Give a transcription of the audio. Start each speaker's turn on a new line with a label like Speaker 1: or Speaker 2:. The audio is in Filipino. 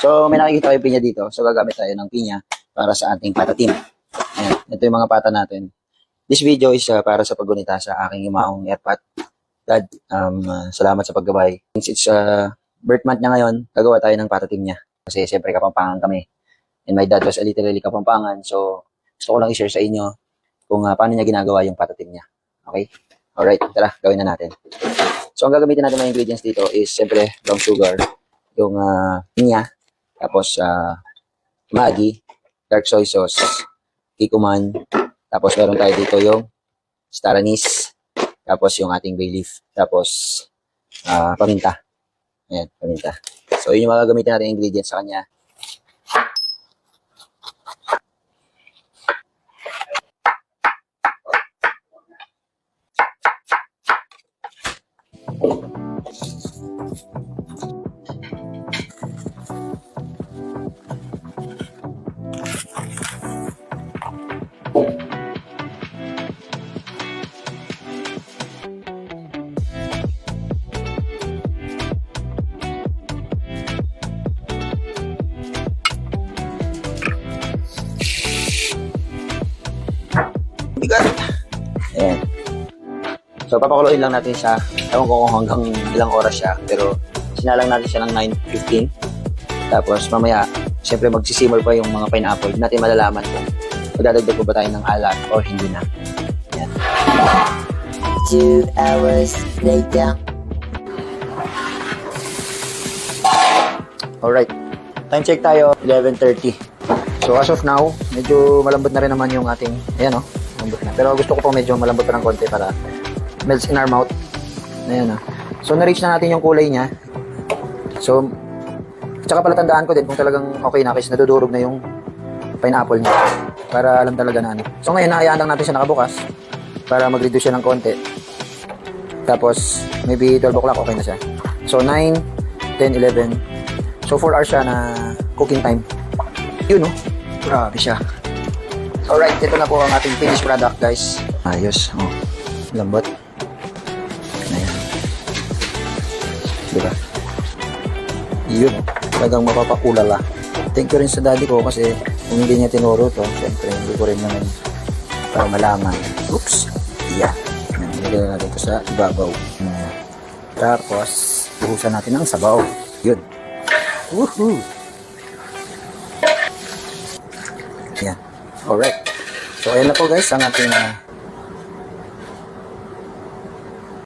Speaker 1: So, may nakikita kayo pinya dito. So, gagamit tayo ng pinya para sa ating patatim. Ayan. Ito yung mga pata natin. This video is para sa paggunita sa aking yumaong airpot. Dad, salamat sa paggabay. Since it's birth month niya ngayon, gagawa tayo ng patatim niya. Kasi siyempre Kapampangan kami. And my dad was literally Kapampangan. So, gusto ko lang i-share sa inyo kung paano niya ginagawa yung patatim niya. Okay? Alright, tara, gawin na natin. So, ang gagamitin natin mga ingredients dito is siyempre brown sugar, yung pinya, tapos Maggi, dark soy sauce, kikuman, tapos meron tayo dito yung star anise, tapos yung ating bay leaf, tapos paminta. Ayan, paminta. So, yun yung mga gagamitin natin ingredients sa kanya. Bigat. Ayan. So, papakuluin lang natin siya. Ewan ko kung hanggang ilang oras siya. Pero, sinalang natin siya ng 9:15. Tapos, mamaya, siyempre magsisimmer pa yung mga pineapple. Hindi natin malalaman kung magdadagdag pa ba tayo ng alat or hindi na. Ayan.
Speaker 2: 2 hours later.
Speaker 1: Alright. Time check tayo. 11:30. So, as of now, medyo malambot na rin naman yung ating, ayan o. Malambot na. Pero gusto ko po medyo malambot pa ng konti para melts in our mouth. Ayan o. So, na-reach na natin yung kulay niya. So, tsaka pala tandaan ko din kung talagang okay na kasi nadudurog na yung pineapple niya. Para alam talaga na ano. So, ngayon, nakayaan lang natin siya nakabukas para mag-reduce siya ng konti. Tapos, maybe 12 o'clock okay na siya. So, 9, 10, 11. So, 4 hours siya na cooking time. Yun, no? Grabe siya. Alright, ito na po ang ating finished product, guys. Ayos. Oh, lambot. Ayan. Diba? Yun. Talagang mapapakulala. Thank you rin sa daddy ko kasi kung hindi niya tinuro to, syempre, hindi ko rin naman para malaman. Oops. Yeah. Nilagyan natin ito sa ibabaw. Tapos, buhusan natin ng sabaw. Yun. Woohoo! Yan. Alright. So, ayan na po guys ang ating